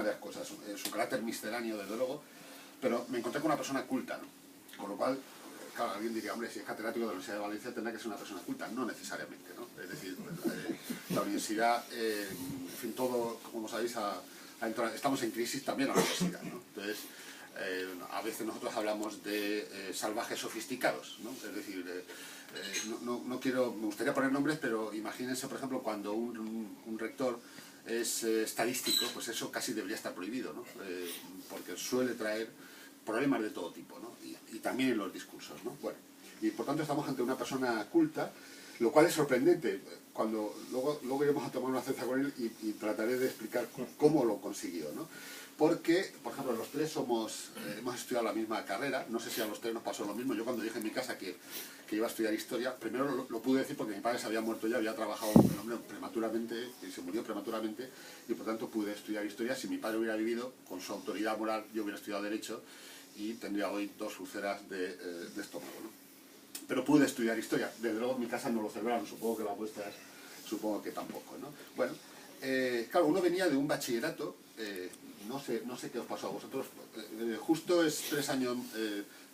varias cosas. Su carácter misceláneo, desde luego, pero me encontré con una persona culta, ¿no? Con lo cual, claro, alguien diría, hombre, si es catedrático de la Universidad de Valencia tendrá que ser una persona culta. No necesariamente, ¿no? Es decir, la universidad, en fin, todo, como sabéis, estamos en crisis también en la universidad, ¿no? Entonces, a veces nosotros hablamos de salvajes sofisticados, ¿no? Es decir, no quiero, me gustaría poner nombres, pero imagínense, por ejemplo, cuando un rector es estadístico, pues eso casi debería estar prohibido, ¿no? Porque suele traer problemas de todo tipo, ¿no? Y también en los discursos, ¿no? Bueno, y por tanto estamos ante una persona culta, lo cual es sorprendente. Cuando luego iremos a tomar una cerveza con él y trataré de explicar cómo lo consiguió, ¿no? Porque, por ejemplo, los tres hemos estudiado la misma carrera. No sé si a los tres nos pasó lo mismo. Yo cuando dije en mi casa que iba a estudiar historia, primero lo pude decir porque mi padre se había muerto ya, había trabajado el hombre prematuramente y se murió prematuramente, y por tanto pude estudiar historia. Si mi padre hubiera vivido, con su autoridad moral, yo hubiera estudiado Derecho y tendría hoy 2 úlceras de estómago, ¿no? Pero pude estudiar historia. Desde luego en mi casa no lo celebraron, supongo que las vuestras, supongo que tampoco, ¿no? Bueno, claro, uno venía de un bachillerato, no sé qué os pasó a vosotros, justo es 3 años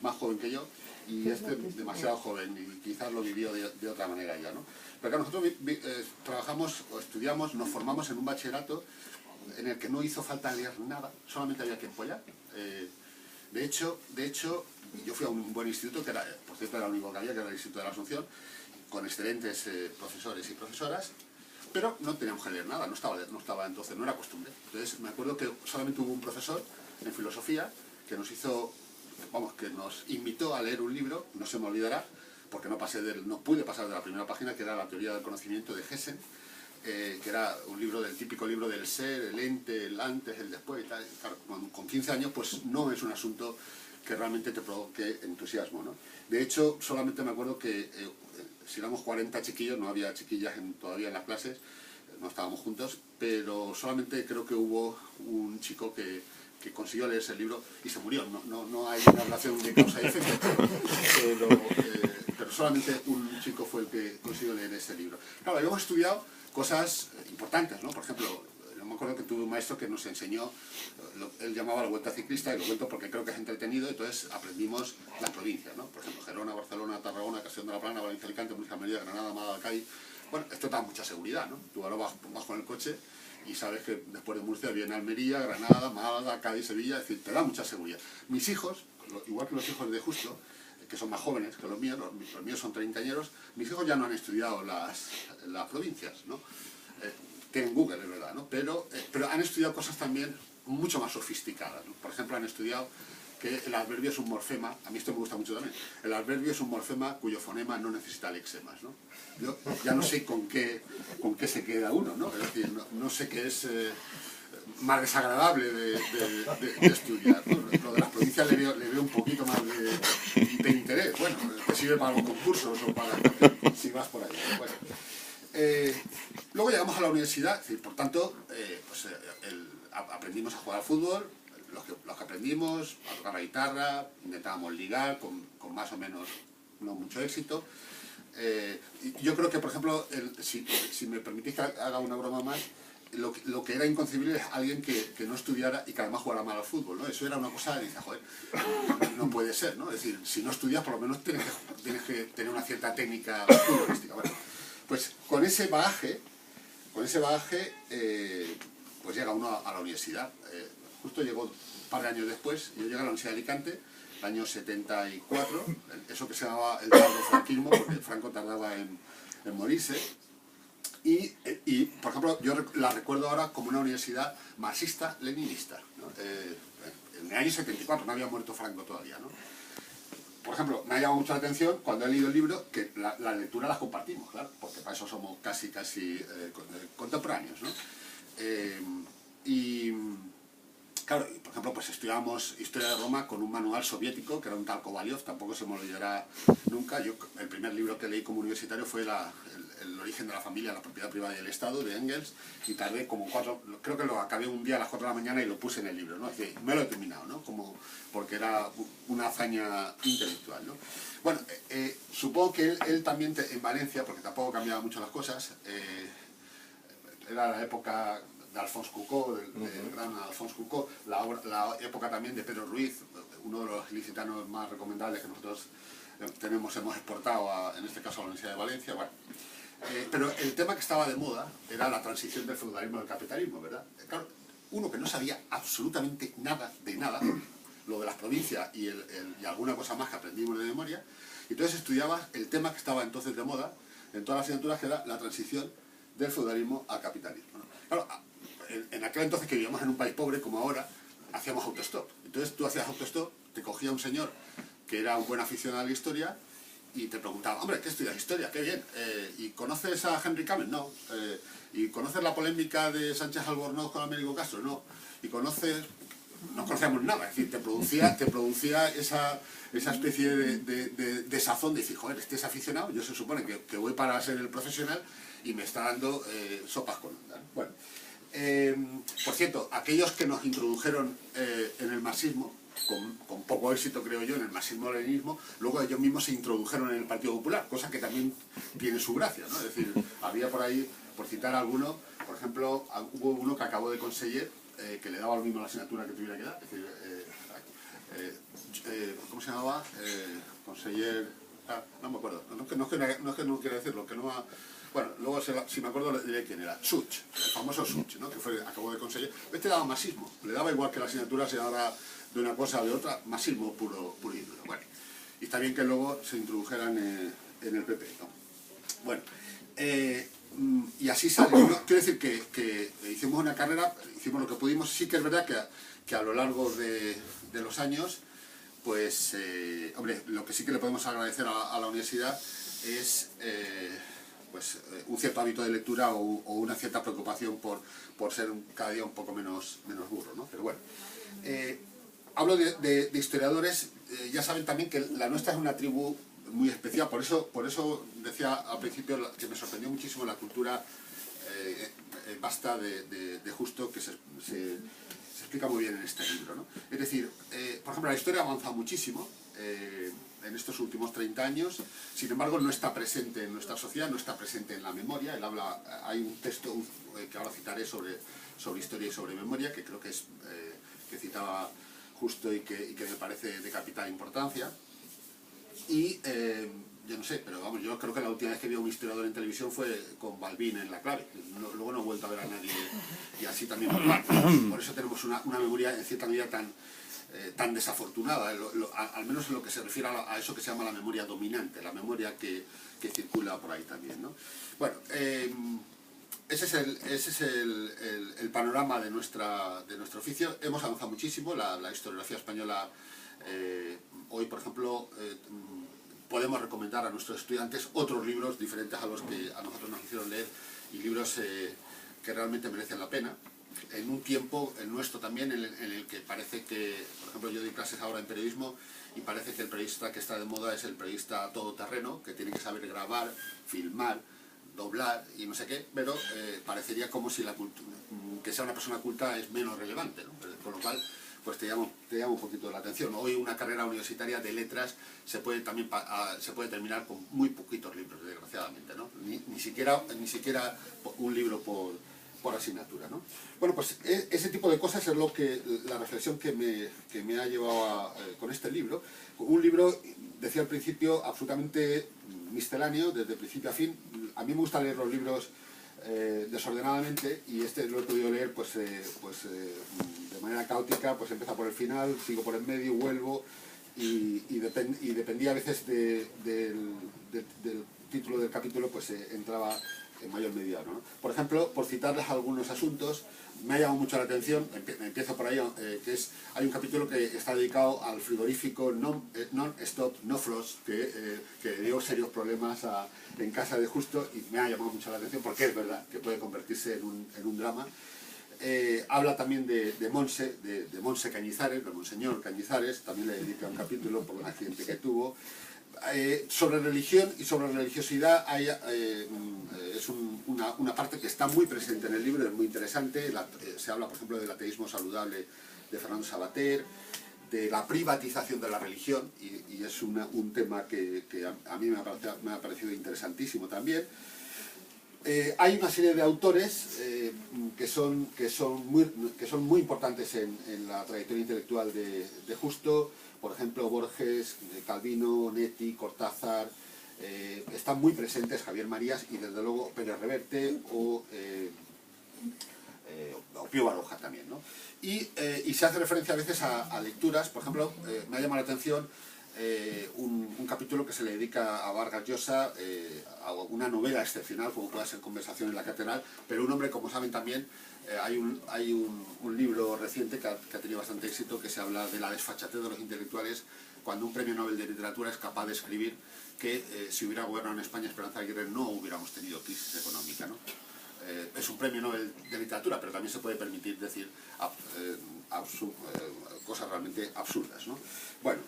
más joven que yo, y demasiado joven, y quizás lo vivió de otra manera ya, ¿no? Pero claro, nosotros trabajamos o estudiamos, nos formamos en un bachillerato en el que no hizo falta leer nada, solamente había que follar. De hecho, yo fui a un buen instituto, que era, por cierto, era el único que había, que era el Instituto de la Asunción, con excelentes profesores y profesoras, pero no teníamos que leer nada, no estaba entonces, no era costumbre. Entonces me acuerdo que solamente hubo un profesor en filosofía que nos hizo, vamos, que nos invitó a leer un libro, no se me olvidará, porque no pude pasar de la primera página, que era La teoría del conocimiento de Hessen, que era un libro típico libro del ser, el ente, el antes, el después y tal. Claro, con 15 años pues no es un asunto que realmente te provoque entusiasmo, ¿no? De hecho, solamente me acuerdo que si éramos 40 chiquillos, no había chiquillas todavía en las clases, no estábamos juntos, pero solamente creo que hubo un chico que consiguió leer ese libro y se murió. No hay una relación de causa y efecto, pero solamente un chico fue el que consiguió leer ese libro. Claro, habíamos estudiado cosas importantes, ¿no? Por ejemplo, yo me acuerdo que tuve un maestro que nos enseñó, él llamaba la Vuelta Ciclista, y lo cuento porque creo que es entretenido. Entonces aprendimos las provincias, ¿no? Por ejemplo, Gerona, Barcelona, Tarragona, Castellón de la Plana, Valencia, Alicante, Murcia, Almería, Granada, Málaga, Cádiz. Bueno, esto da mucha seguridad, ¿no? Tú ahora vas con el coche y sabes que después de Murcia viene Almería, Granada, Málaga, Cádiz, Sevilla, es decir, te da mucha seguridad. Mis hijos, igual que los hijos de Justo, que son más jóvenes que los míos son treintañeros, mis hijos ya no han estudiado las provincias, ¿no? Tienen Google, es verdad, ¿no? Pero han estudiado cosas también mucho más sofisticadas, ¿no? Por ejemplo, han estudiado que el adverbio es un morfema, a mí esto me gusta mucho también, el adverbio es un morfema cuyo fonema no necesita lexemas, ¿no? Yo ya no sé con qué se queda uno, ¿no? Es decir, no sé qué es más desagradable de estudiar, ¿no? Lo de las provincias le veo un poquito más de interés. Bueno, te sirve para los concursos o para si vas por ahí. Bueno. Luego llegamos a la universidad, es decir, por tanto, aprendimos a jugar al fútbol, los que aprendimos, a tocar la guitarra, intentábamos ligar con más o menos no mucho éxito. Yo creo que, por ejemplo, si me permitís que haga una broma más, lo que era inconcebible es alguien que no estudiara y que además jugara mal al fútbol, ¿no? Eso era una cosa que dice, joder, no puede ser, ¿no? Es decir, si no estudias, por lo menos tienes que tener una cierta técnica futbolística. Bueno, pues con ese bagaje, pues llega uno a la universidad. Justo llegó un par de años después, yo llegué a la Universidad de Alicante, el año 74, eso que se llamaba el tardofranquismo, porque Franco tardaba en morirse. Y, por ejemplo, yo la recuerdo ahora como una universidad marxista-leninista, ¿no? En el año 74, no había muerto Franco todavía, ¿no? Por ejemplo, me ha llamado mucho la atención cuando he leído el libro que la lectura la compartimos, claro, porque para eso somos casi contemporáneos, ¿no? Y claro, por ejemplo, pues estudiábamos Historia de Roma con un manual soviético, que era un tal Kovalyov, tampoco se me olvidará nunca. El primer libro que leí como universitario fue el origen de la familia, la propiedad privada y el Estado, de Engels, y tardé como 4, creo que lo acabé un día a las 4 de la mañana y lo puse en el libro, ¿no? Es decir, me lo he terminado, ¿no? Porque era una hazaña intelectual, ¿no? Bueno, supongo que él también en Valencia, porque tampoco cambiaba mucho las cosas, era la época Alphonse Coucó, del gran Alphonse Coucó, la época también de Pedro Ruiz, uno de los ilicitanos más recomendables que nosotros hemos exportado, en este caso a la Universidad de Valencia. Bueno, pero el tema que estaba de moda era la transición del feudalismo al capitalismo, ¿verdad? Claro, uno que no sabía absolutamente nada de nada, lo de las provincias y alguna cosa más que aprendimos de memoria, y entonces estudiabas el tema que estaba entonces de moda en todas las asignaturas, que era la transición del feudalismo al capitalismo, ¿no? Claro, en aquel entonces, que vivíamos en un país pobre como ahora, hacíamos autostop. Entonces tú hacías autostop, te cogía un señor que era un buen aficionado a la historia y te preguntaba, hombre, ¿qué estudias? Historia, qué bien. ¿Y conoces a Henry Cameron? No. ¿Y conoces la polémica de Sánchez Albornoz con Américo Castro? No. ¿Y conoces...? No conocíamos nada, es decir, te producía esa especie de sazón de decir, joder, este es aficionado, yo se supone que voy para ser el profesional y me está dando sopas con onda, ¿no? Bueno, por cierto, aquellos que nos introdujeron en el marxismo, con poco éxito creo yo, en el marxismo-leninismo, luego ellos mismos se introdujeron en el Partido Popular, cosa que también tiene su gracia, ¿no? Es decir, había por ahí, por citar alguno, por ejemplo, hubo uno que acabó de conseguir, que le daba lo mismo la asignatura que tuviera que dar, es decir, ¿cómo se llamaba? Conseller... no me acuerdo, no es que no quiera decirlo, que no ha... Bueno, luego si me acuerdo le diré quién era. Such, el famoso Such, ¿no? Que acabó de conseguir. Este daba marxismo, le daba igual que la asignatura se llamara de una cosa o de otra, marxismo puro y duro. Bueno, y está bien que luego se introdujeran en el PP, ¿no? Bueno, y así sale. Quiero decir que hicimos una carrera, hicimos lo que pudimos. Sí que es verdad que a lo largo de los años, pues, hombre, lo que sí que le podemos agradecer a la universidad es pues, un cierto hábito de lectura o una cierta preocupación por ser cada día un poco menos burro, ¿no? Pero bueno, hablo de historiadores. Ya saben también que la nuestra es una tribu muy especial, por eso decía al principio que me sorprendió muchísimo la cultura vasta de Justo, que se explica muy bien en este libro, ¿no? Es decir, por ejemplo, la historia ha avanzado muchísimo en estos últimos 30 años, sin embargo no está presente en nuestra sociedad, no está presente en la memoria. Hay un texto que ahora citaré sobre historia y sobre memoria, que creo que citaba Justo y que me parece de capital importancia. Y yo no sé, pero vamos, yo creo que la última vez que vi a un historiador en televisión fue con Balbín en La Clave. Luego no he vuelto a ver a nadie, y así también normal. Por eso tenemos una memoria en cierta medida tan desafortunada, al menos en lo que se refiere a eso que se llama la memoria dominante, la memoria que circula por ahí también, ¿no? Bueno, ese es el panorama de nuestro oficio. Hemos avanzado muchísimo. La historiografía española, hoy, por ejemplo, podemos recomendar a nuestros estudiantes otros libros diferentes a los que a nosotros nos hicieron leer, y libros que realmente merecen la pena. En un tiempo, el nuestro también, en el que parece que, por ejemplo, yo doy clases ahora en periodismo, y parece que el periodista que está de moda es el periodista todoterreno, que tiene que saber grabar, filmar, doblar y no sé qué, pero parecería como si que sea una persona culta es menos relevante, ¿no? Con lo cual, pues te llama un poquito la atención. Hoy una carrera universitaria de letras se puede terminar con muy poquitos libros, desgraciadamente, ¿no? Ni siquiera un libro por asignatura, ¿no? Bueno, pues ese tipo de cosas es la reflexión que me ha llevado con este libro. Un libro, decía al principio, absolutamente misceláneo, desde principio a fin. A mí me gusta leer los libros desordenadamente, y este lo he podido leer de manera caótica. Pues empieza por el final, sigo por el medio, vuelvo, y dependía a veces del título del capítulo, pues entraba en mayor medida, ¿no? Por ejemplo, por citarles algunos asuntos, me ha llamado mucho la atención, empiezo por ahí, hay un capítulo que está dedicado al frigorífico Non-Stop No-Frost, que dio serios problemas en casa de Justo, y me ha llamado mucho la atención porque es verdad que puede convertirse en un drama. Habla también de Monse Cañizares, de Monseñor Cañizares, también le dedica un capítulo por un accidente que tuvo. Sobre religión y sobre religiosidad es una parte que está muy presente en el libro, es muy interesante. Se habla, por ejemplo, del ateísmo saludable de Fernando Savater, de la privatización de la religión, y es un tema que a mí me ha parecido interesantísimo también. Hay una serie de autores que son muy importantes en la trayectoria intelectual de Justo, por ejemplo Borges, Calvino, Netti, Cortázar, están muy presentes Javier Marías y desde luego Pérez Reverte o Pío Baroja también, ¿no? Y se hace referencia a veces a lecturas, por ejemplo, me ha llamado la atención un capítulo que se le dedica a Vargas Llosa, a una novela excepcional como puede ser Conversación en la Catedral, pero un hombre, como saben también, hay un libro reciente que ha tenido bastante éxito, que se habla de la desfachatez de los intelectuales cuando un premio Nobel de Literatura es capaz de escribir que si hubiera gobernado en España Esperanza Aguirre no hubiéramos tenido crisis económica, ¿no? Es un premio Nobel de Literatura, pero también se puede permitir decir cosas realmente absurdas, ¿no? Bueno,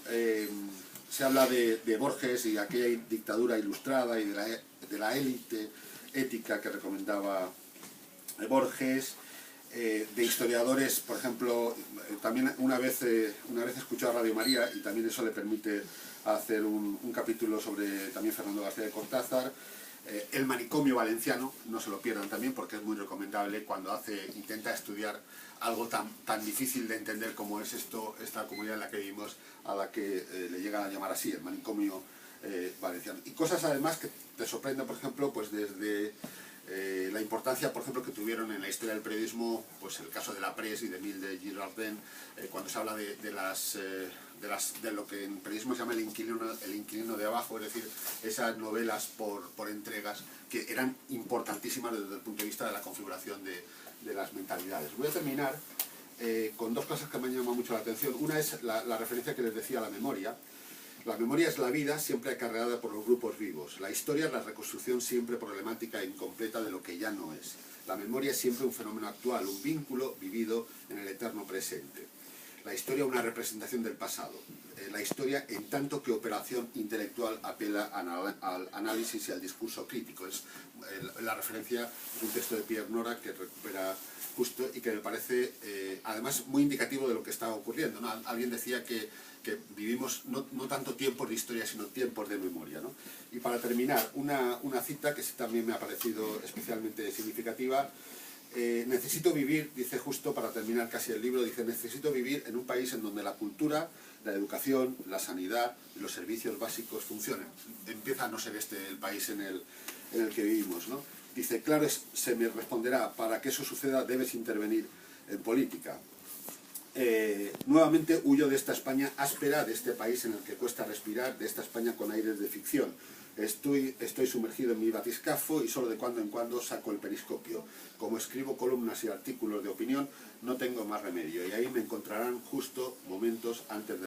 se habla de Borges y aquella dictadura ilustrada y de la élite ética que recomendaba Borges, de historiadores, por ejemplo, también una vez escuchó a Radio María y también eso le permite hacer un capítulo sobre también Fernando García de Cortázar. El manicomio valenciano, no se lo pierdan también porque es muy recomendable cuando intenta estudiar algo tan difícil de entender como es esta comunidad en la que vivimos, a la que le llegan a llamar así, el manicomio valenciano. Y cosas además que te sorprenden, por ejemplo, pues desde la importancia, por ejemplo, que tuvieron en la historia del periodismo, pues el caso de la Presse y de Emile de Girardin, cuando se habla de lo que en periodismo se llama el inquilino de abajo, es decir, esas novelas por entregas que eran importantísimas desde el punto de vista de la configuración de las mentalidades. Voy a terminar con dos cosas que me han llamado mucho la atención. Una es la referencia que les decía a la memoria. La memoria es la vida siempre acarreada por los grupos vivos. La historia es la reconstrucción siempre problemática e incompleta de lo que ya no es. La memoria es siempre un fenómeno actual, un vínculo vivido en el eterno presente. La historia una representación del pasado. La historia en tanto que operación intelectual apela al análisis y al discurso crítico. La referencia es un texto de Pierre Nora que recupera Justo y que me parece además muy indicativo de lo que está ocurriendo, ¿no? Alguien decía que vivimos no tanto tiempos de historia sino tiempos de memoria, ¿no? Y para terminar, una cita que también me ha parecido especialmente significativa. Necesito vivir, dice Justo para terminar casi el libro, dice: necesito vivir en un país en donde la cultura, la educación, la sanidad y los servicios básicos funcionen. Empieza a no ser este el país en el que vivimos, ¿no? Dice: claro, se me responderá, para que eso suceda debes intervenir en política. Nuevamente huyo de esta España áspera, de este país en el que cuesta respirar, de esta España con aires de ficción. Estoy sumergido en mi batiscafo y solo de cuando en cuando saco el periscopio. Como escribo columnas y artículos de opinión, no tengo más remedio y ahí me encontrarán justo momentos antes de